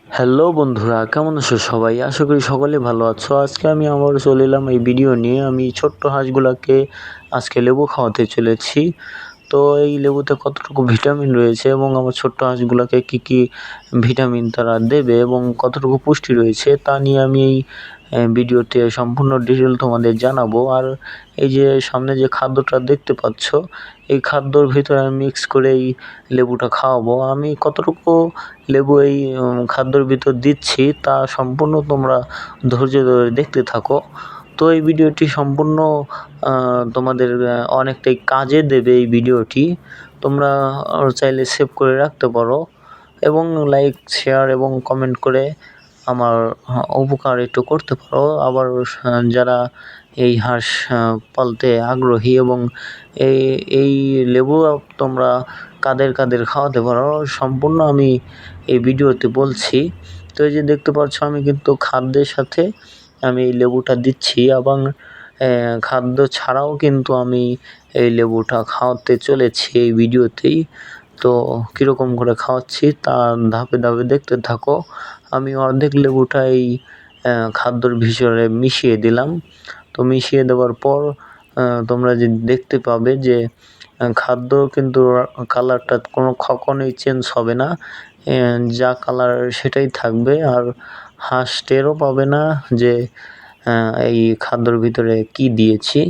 Hello বন্ধুরা, কেমন আছো সবাই? আশা করি সকলে ভালো আছো। আজকে আমি আবারও চলে এলাম এই ভিডিও নিয়ে। আমি ছোট্ট হাঁসগুলাকে আজকে লেবু খাওয়াতে চলেছি। তো এই লেবুতে কতটুকু ভিটামিন রয়েছে এবং আমার ছোট্ট হাঁসগুলাকে কী ভিটামিন তারা দেবে এবং কতটুকু পুষ্টি রয়েছে তা নিয়ে আমি এই ভিডিওতে সম্পূর্ণ ডিটেল তোমাদের জানাবো। আর এই যে সামনে যে খাদ্যটা দেখতে পাচ্ছ, এই খাদ্যর ভিতরে আমি মিক্স করে এই লেবুটা খাওয়াবো। আমি কতটুকু লেবু এই খাদ্যর ভিতর দিচ্ছি তা সম্পূর্ণ তোমরা ধৈর্য ধরে দেখতে থাকো। তো এই ভিডিওটি সম্পূর্ণ তোমাদের অনেকটাই কাজে দেবে এই ভিডিওটি। তোমরা চাইলে সেভ করে রাখতে পারো এবং লাইক, শেয়ার এবং কমেন্ট করে আমার উপকার একটু করতে পারো। আবার যারা এই হাঁস পালতে আগ্রহী এবং এই এই লেবু তোমরা কাদের খাওয়াতে পারো সম্পূর্ণ আমি এই ভিডিওতে বলছি। তো এই যে দেখতে পাচ্ছ আমি কিন্তু খাদ্যের সাথে আমি এই লেবুটা দিচ্ছি এবং খাদ্য ছাড়াও কিন্তু আমি এই লেবুটা খাওয়াতে চলেছি এই ভিডিওতেই। তো কীরকম করে খাওয়াচ্ছি তা ধাপে দেখতে থাকো। আমি অর্ধেক লেবুটা এই খাদ্যর ভিতরে মিশিয়ে দিলাম। তো মিশিয়ে দেওয়ার পর তোমরা যে দেখতে পাবে যে খাদ্য কিন্তু কালারটা কখনোই চেঞ্জ হবে না। যা কালার সেটাই থাকবে। আর হাঁস টেরও পাবে না যে এই খাদ্যর ভিতরে কি দিয়েছি।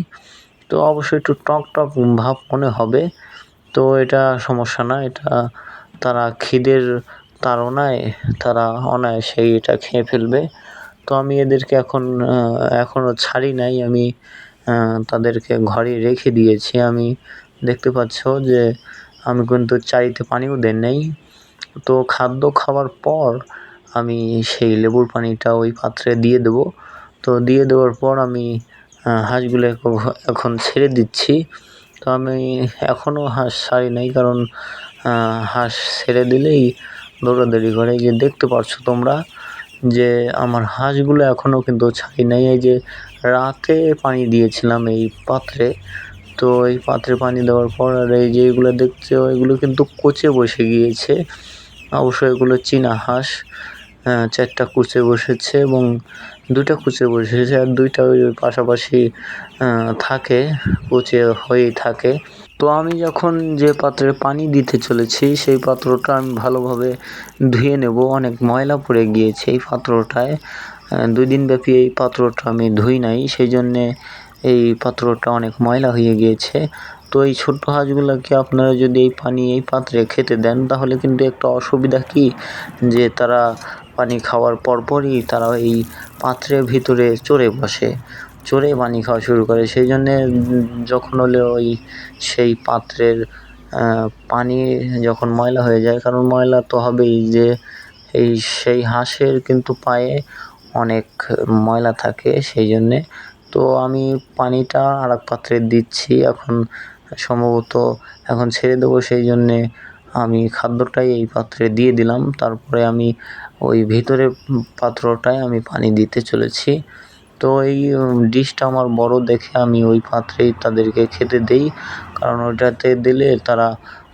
তো অবশ্যই একটু টক ভাব মনে হবে। তো এটা সমস্যা না, এটা তারা খিদের তাড়নায় তারা অনায়াসেই এটা খেয়ে ফেলবে। তো আমি এদেরকে এখনও ছাড়ি নাই, আমি তাদেরকে ঘরে রেখে দিয়েছি। আমি দেখতে পাচ্ছ যে আমি কিন্তু চারিতে পানিও দেই নাই। তো খাদ্য খাওয়ার পর আমি সেই লেবুর পানিটা ওই পাত্রে দিয়ে দেবো। তো দিয়ে দেওয়ার পর আমি হাঁসগুলো এখন ছেড়ে দিচ্ছি। তো আমি এখনও হাঁস ছাড়ি নাই, কারণ হাঁস ছেড়ে দিলেই দৌড়াদৌড়ি করে। এই যে দেখতে পাচ্ছ তোমরা যে আমার হাঁসগুলো এখনও কিন্তু ছাড়ি নাই। এই যে রাতে পানি দিয়েছিলাম এই পাত্রে। তো এই পাত্রে পানি দেওয়ার পর আর এই যে এগুলো দেখছো, এগুলো কিন্তু কচে বসে গিয়েছে। অবশ্যই এগুলো চীনা হাঁস। 4টা কুচে বসেছে এবং 2টা কুচে বসেছে, আর 2টা ওই পাশাপাশি থাকে, কুচে হয়েই থাকে। তো আমি যখন যে পাত্রে পানি দিতে চলেছি সেই পাত্রটা আমি ভালোভাবে ধুয়ে নেব। অনেক ময়লা পড়ে গিয়েছে এই পাত্রটায়। 2 দিনব্যাপী এই পাত্রটা আমি ধুই নাই, সেই জন্যে এই পাত্রটা অনেক ময়লা হয়ে গিয়েছে। তো এই ছোট্ট হাঁসগুলোকে আপনারা যদি এই পানি এই পাত্রে খেতে দেন তাহলে কিন্তু একটা অসুবিধা কি, যে তারা পানি খাওয়ার পরপরই তারা এই পাত্রের ভিতরে চড়ে পানি খাওয়া শুরু করে। সেই জন্যে যখন হলে সেই পাত্রের পানি যখন ময়লা হয়ে যায়, কারণ ময়লা তো হবেই, যে সেই হাঁসের কিন্তু পায়ে অনেক ময়লা থাকে সেই জন্যে। তো আমি পানিটা আরেক পাত্রে দিচ্ছি, সম্ভবত এখন ছেড়ে দেবো, সেই জন্যে আমি খাদ্যটাই এই পাত্রে দিয়ে দিলাম। তারপরে আমি ওই ভিতরের পাত্রটায় আমি পানি দিতে চলেছি। তো এই ডিশটা আমার বড় দেখে আমি ওই পাত্রেই তাদেরকে খেতে দেই, কারণ ওইটাতে দিলে তারা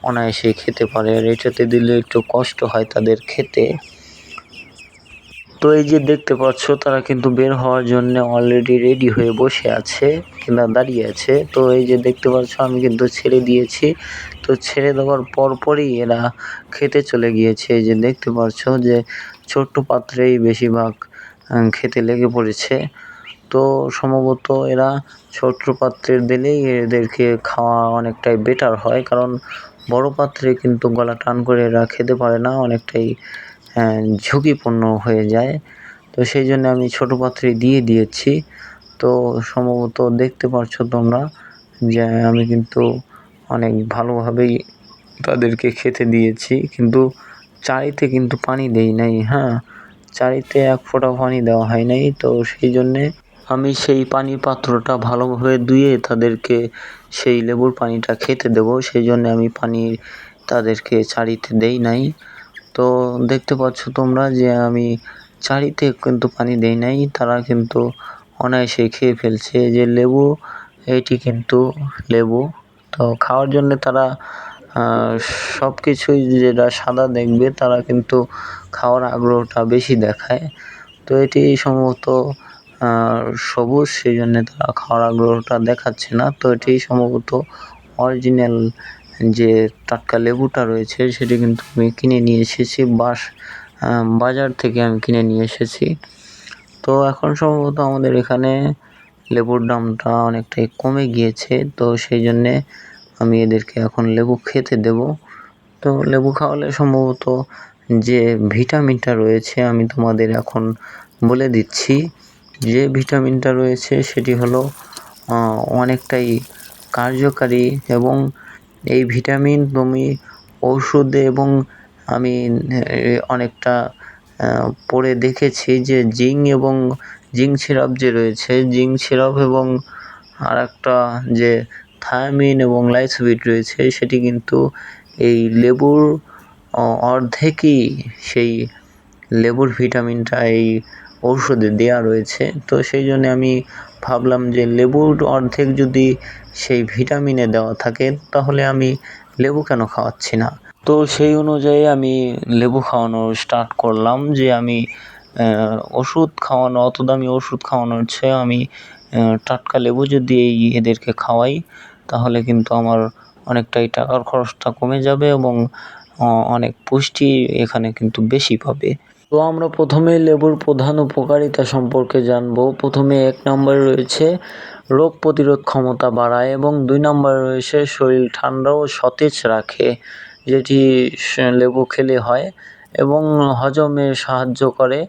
অনায়াসেই খেতে পারে, আর এটাতে দিলে একটু কষ্ট হয় তাদের খেতে। তো এই যে দেখতে পাচ্ছ তারা কিন্তু বের হওয়ার জন্য অলরেডি রেডি হয়ে বসে আছে কিংবা দাঁড়িয়ে আছে। তো এই যে দেখতে পাচ্ছ আমি কিন্তু ছেড়ে দিয়েছি। তো ছেড়ে দেওয়ার পরপরই এরা খেতে চলে গিয়েছে। এই যে দেখতে পাচ্ছ যে ছোট্ট পাত্রেই বেশিরভাগ খেতে লেগে পড়েছে। তো সম্ভবত এরা ছোট্ট পাত্রে দিলেই এদেরকে খাওয়া অনেকটাই বেটার হয়, কারণ বড় পাত্রে কিন্তু গলা টান করে এরা খেতে পারে না, অনেকটাই ঝুঁকিপূর্ণ হয়ে যায়। তো সেই জন্য আমি ছোটো পাত্রে দিয়ে দিয়েছি। তো সম্ভবত দেখতে পাচ্ছ তোমরা যে আমি কিন্তু অনেক ভালোভাবেই তাদেরকে খেতে দিয়েছি, কিন্তু চারিতে কিন্তু পানি দেই নাই। চারিতে 1 ফোঁটা পানি দেওয়া হয় নাই। তো সেই জন্যে আমি সেই পাত্রটা ভালোভাবে ধুয়ে তাদেরকে সেই লেবুর পানিটা খেতে দেবো, সেই জন্যে আমি পানি তাদেরকে চারিতে দেই নাই। তো দেখতে পাচ্ছ তোমরা যে আমি চারিতে কিন্তু পানি দেই নাই, তারা কিন্তু অনায়াসে খেয়ে ফেলছে। যে লেবু, এটি কিন্তু লেবু। তো খাওয়ার জন্যে তারা সব কিছুই যেটা সাদা দেখবে তারা কিন্তু খাওয়ার আগ্রহটা বেশি দেখায়। তো এটি সম্ভবত সবুজ, সেই জন্যে তারা খাওয়ার আগ্রহটা দেখাচ্ছে না। তো এটি সম্ভবত অরিজিনাল যে টাটকা লেবুটা রয়েছে সেটি কিন্তু আমি কিনে নিয়ে এসেছি বাজার থেকে আমি কিনে নিয়ে এসেছি। তো এখন সম্ভবত আমাদের এখানে লেবুর দামটা অনেকটাই কমে গিয়েছে, তো সেই জন্যে আমি এদেরকে এখন লেবু খেতে দেব। তো লেবু খাওয়ালে সম্ভবত যে ভিটামিনটা রয়েছে আমি তোমাদের এখন বলে দিচ্ছি। যে ভিটামিনটা রয়েছে সেটি হলো অনেকটাই কার্যকারী, এবং এই ভিটামিন তুমি ওষুধে, এবং আমি অনেকটা পড়ে দেখেছি যে জিঙ্ক সিরাপ যে রয়েছে, জিঙ্ক সিরাপ এবং আরেকটা যে থায়ামিন এবং লাইসোবিট রয়েছে সেটি কিন্তু এই লেবুর অর্ধেকই সেই লেবুর ভিটামিনটা এই ঔষধে দেয়া রয়েছে। তো সেই জন্যে আমি ভাবলাম যে লেবুর অর্ধেক যদি সেই ভিটামিনে দেওয়া থাকে তাহলে আমি লেবু কেন খাওয়াচ্ছি না। তো সেই অনুযায়ী আমি লেবু খাওয়ানো স্টার্ট করলাম, যে আমি অত দামি ওষুধ খাওয়ানোর চেয়ে আমি টাটকা লেবু যদি এদেরকে খাওয়াই তাহলে কিন্তু আমার অনেকটাই টাকার খরচটা কমে যাবে, এবং অনেক পুষ্টি এখানে কিন্তু বেশি পাবে। তো আমরা প্রথমে লেবুর প্রধান উপকারিতা সম্পর্কে জানবো। প্রথমে 1 নম্বরে রয়েছে রোগ প্রতিরোধ ক্ষমতা বাড়ায়, এবং 2 নম্বরে রয়েছে শরীর ঠান্ডা ও সতেজ রাখে, যেটি লেবু খেলে হয়, এবং হজমে সাহায্য করে,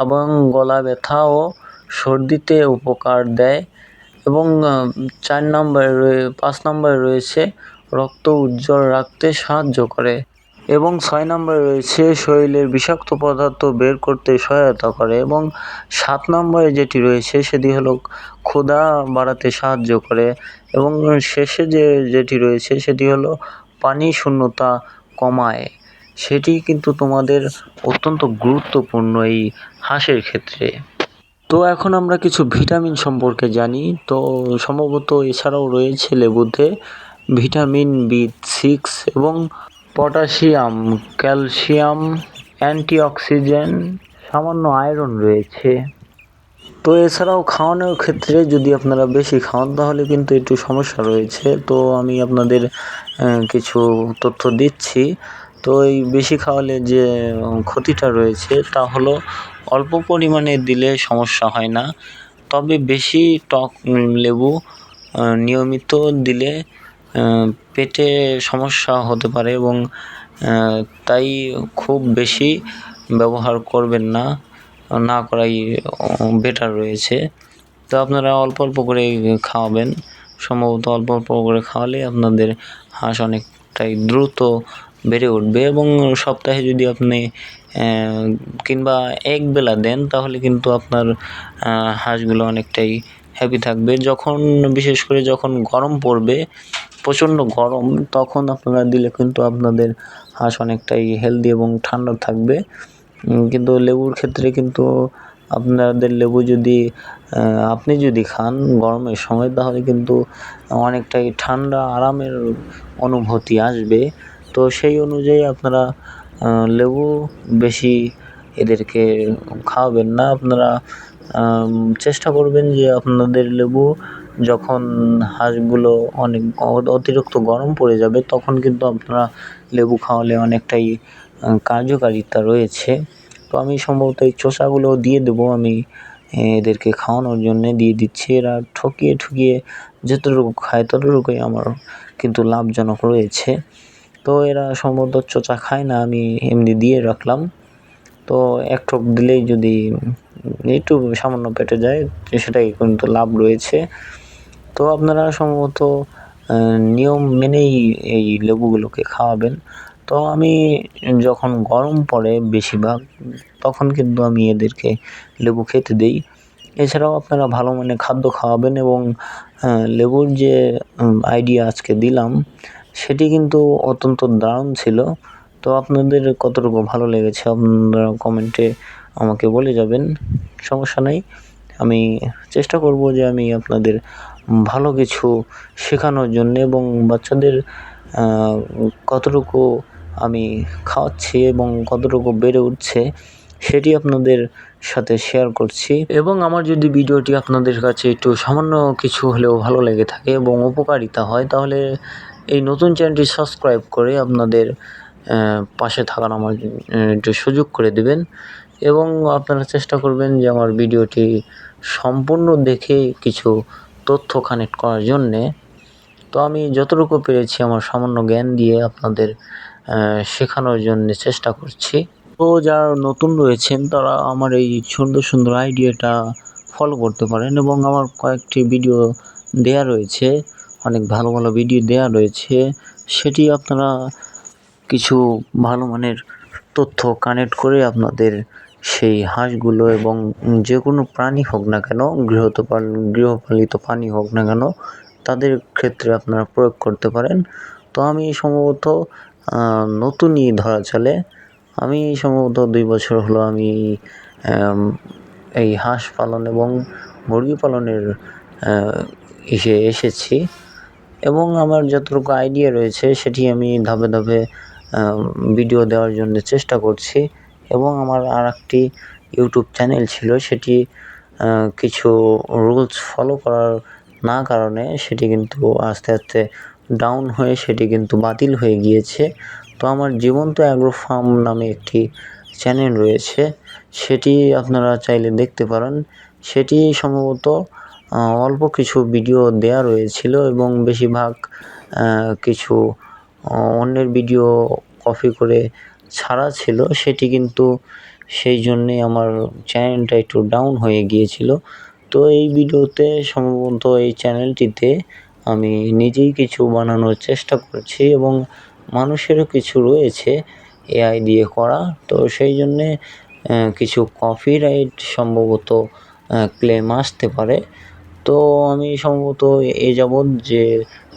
এবং গলা ব্যথা ও সর্দিতে উপকার দেয়, এবং 5 নম্বরে রয়েছে রক্ত উজ্জ্বল রাখতে সাহায্য করে, এবং 6 নম্বরে রয়েছে শরীরের বিষাক্ত পদার্থ বের করতে সহায়তা করে, এবং 7 নম্বরে যেটি রয়েছে সেটি হলো ক্ষুধা বাড়াতে সাহায্য করে, এবং শেষে যেটি রয়েছে সেটি হলো পানি শূন্যতা কমায়। সেটি কিন্তু তোমাদের অত্যন্ত গুরুত্বপূর্ণ এই হাঁসের ক্ষেত্রে। তো এখন আমরা কিছু ভিটামিন সম্পর্কে জানি। তো সম্ভবত এছাড়াও রয়েছে লেবুতে ভিটামিন B6 এবং পটাশিয়াম, ক্যালসিয়াম, অ্যান্টিঅক্সিডেন্ট, সামান্য আয়রন রয়েছে। তো এছাড়াও খাওয়ানোর ক্ষেত্রে যদি আপনারা বেশি খাওয়ান তাহলে কিন্তু একটু সমস্যা রয়েছে। তো আমি আপনাদের কিছু তথ্য দিচ্ছি। তো এই বেশি খাওয়ালে যে ক্ষতিটা রয়েছে তা হলো অল্প পরিমাণে দিলে সমস্যা হয় না, তবে বেশি টক লেবু নিয়মিত দিলে পেটে সমস্যা হতে পারে, এবং তাই খুব বেশি ব্যবহার করবেন না করাই বেটার রয়েছে। তো আপনারা অল্প অল্প করে খাওয়াবেন, সম্ভবত অল্প অল্প করে খাওয়ালে আপনাদের হাঁস অনেকটাই দ্রুত বেড়ে উঠবে, এবং সপ্তাহে যদি আপনি কিংবা একবেলা দেন তাহলে কিন্তু আপনার হাঁসগুলো অনেকটাই হ্যাপি থাকবে। বিশেষ করে যখন গরম পড়বে, প্রচণ্ড গরম, তখন আপনারা দিলে কিন্তু আপনাদের হাঁস অনেকটাই হেলদি এবং ঠান্ডা থাকবে। কিন্তু লেবুর ক্ষেত্রে কিন্তু আপনাদের লেবু আপনি যদি খান গরমের সময় তাহলে কিন্তু অনেকটাই ঠান্ডা আরামের অনুভূতি আসবে। তো সেই অনুযায়ী আপনারা লেবু বেশি এদেরকে খাওয়াবেন না। আপনারা চেষ্টা করবেন যে আপনাদের লেবু যখন হাঁসগুলো অতিরিক্ত গরম পড়ে যাবে তখন কিন্তু আপনারা লেবু খাওয়ালে অনেকটাই কার্যকারিতা রয়েছে। তো আমি সম্ভবত এই চোষাগুলো দিয়ে দেবো, আমি এদেরকে খাওয়ানোর জন্যে দিয়ে দিচ্ছি। এরা ঠকিয়ে যতটুকু খায় ততটুকুই আমার কিন্তু লাভজনক রয়েছে। তো এরা সম্ভবত চোষা খায় না, আমি এমনি দিয়ে রাখলাম। তো 1 ঠোক দিলেই যদি একটু সামান্য পেটে যায় সেটাই কিন্তু লাভ রয়েছে। তো আপনারা সম্ভবত নিয়ম মেনেই এই লেবুগুলোকে খাওয়াবেন। তো আমি যখন গরম পড়ে বেশিরভাগ তখন কিন্তু আমি এদেরকে লেবু খেতে দেই। এছাড়াও আপনারা ভালো মানের খাদ্য খাওয়াবেন, এবং লেবুর যে আইডিয়া আজকে দিলাম সেটি কিন্তু অত্যন্ত দারুণ ছিল। তো আপনাদের কতটুকু ভালো লেগেছে আপনারা কমেন্টে আমাকে বলে যাবেন, সমস্যা নেই। আমি চেষ্টা করব যে আমি আপনাদের ভালো কিছু শেখানোর জন্যে, এবং বাচ্চাদের কতটুকু আমি খাওয়াচ্ছি এবং কতটুকু বেড়ে উঠছে সেটি আপনাদের সাথে শেয়ার করছি। এবং আমার যদি ভিডিওটি আপনাদের কাছে একটু সামান্য কিছু হলেও ভালো লেগে থাকে এবং উপকারিতা হয়, তাহলে এই নতুন চ্যানেলটি সাবস্ক্রাইব করে আপনাদের পাশে থাকার আমার একটু সুযোগ করে দেবেন এবং আপনারা চেষ্টা করবেন যে আমার ভিডিওটি সম্পূর্ণ দেখে কিছু তথ্য কানেক্ট করার জন্যে। তো আমি যতটুকু পেরেছি আমার সামান্য জ্ঞান দিয়ে আপনাদের শেখানোর জন্য চেষ্টা করছি। তো যারা নতুন রয়েছেন তারা আমার এই সুন্দর সুন্দর আইডিয়াটা ফলো করতে পারেন এবং আমার কয়েকটি ভিডিও দেয়া রয়েছে, অনেক ভালো ভালো ভিডিও দেয়া রয়েছে। সেটি আপনারা কিছু ভালো মানের তথ্য কানেক্ট করে আপনাদের সেই হাঁসগুলো এবং যে কোনো প্রাণী হোক না কেন, গৃহপালিত প্রাণী হোক না কেন, তাদের ক্ষেত্রে আপনারা প্রয়োগ করতে পারেন। তো আমি সম্ভবত নতুনই ধরা চলে, আমি সম্ভবত 2 বছর হলো আমি এই হাঁস পালন এবং মুরগি পালনের এসেছি এবং আমার যতটুকু আইডিয়া রয়েছে সেটি আমি ধাপে ধাপে ভিডিও দেওয়ার জন্য চেষ্টা করছি। এবং আমার আরেকটি ইউটিউব চ্যানেল ছিল, সেটি কিছু রুলস ফলো করার না কারণে সেটি কিন্তু আস্তে আস্তে ডাউন হয়ে সেটি কিন্তু বাতিল হয়ে গিয়েছে। তো আমার জীবন্ত অ্যাগ্রো ফার্ম নামে একটি চ্যানেল রয়েছে, সেটি আপনারা চাইলে দেখতে পারেন। সেটি সম্ভবত অল্প কিছু ভিডিও দেয়া রয়েছিল এবং বেশিরভাগ কিছু অন্যের ভিডিও কপি করে ছাড়া ছিল, সেটি কিন্তু সেই জন্যে আমার চ্যানেলটা একটু ডাউন হয়ে গিয়েছিল। তো এই ভিডিওতে সম্ভবত এই চ্যানেলটিতে আমি নিজেই কিছু বানানোর চেষ্টা করছি এবং মানুষেরও কিছু রয়েছে এআই দিয়ে করা। তো সেই জন্যে কিছু কপিরাইট সম্ভবত ক্লেম আসতে পারে। তো আমি সম্ভবত এ যাবৎ যে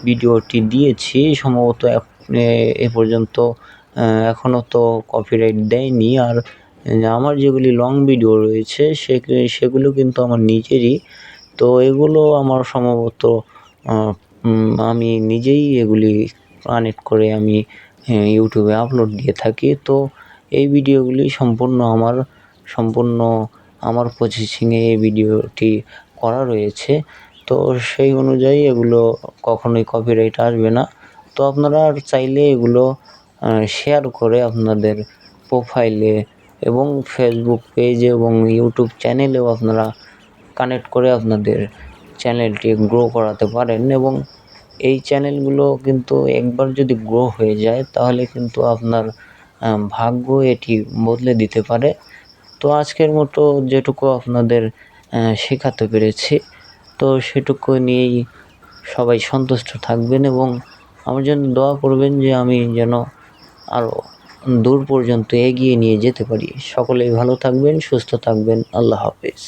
ভিডিওটি দিয়েছি সম্ভবত এ পর্যন্ত এখনও তো কপিরাইট দেয়নি। আর আমার যেগুলি লং ভিডিও রয়েছে সেগুলো কিন্তু আমার নিজেরই। তো এগুলো আমার সম্ভবত আমি নিজেই এগুলি কানেক্ট করে আমি ইউটিউবে আপলোড দিয়ে থাকি। তো এই ভিডিওগুলি সম্পূর্ণ আমার প্রসেসিংয়ে এই ভিডিওটি করা রয়েছে। তো সেই অনুযায়ী এগুলো কখনোই কপিরাইট আসবে না। তো আপনারা চাইলে এগুলো শেয়ার করে আপনাদের প্রোফাইলে এবং ফেসবুক পেজে এবং ইউটিউব চ্যানেলেও আপনারা কানেক্ট করে আপনাদের চ্যানেলটি গ্রো করাতে পারেন। এবং এই চ্যানেলগুলো কিন্তু একবার যদি গ্রো হয়ে যায় তাহলে কিন্তু আপনার ভাগ্য এটি বদলে দিতে পারে। তো আজকের মতো যেটুকু আপনাদের শেখাতে পেরেছি, তো সেটুকু নিয়েই সবাই সন্তুষ্ট থাকবেন এবং আমার জন্য দোয়া করবেন যে আমি যেন আরও দূর পর্যন্ত এগিয়ে নিয়ে যেতে পারি। সকলেই ভালো থাকবেন, সুস্থ থাকবেন। আল্লাহ হাফেজ।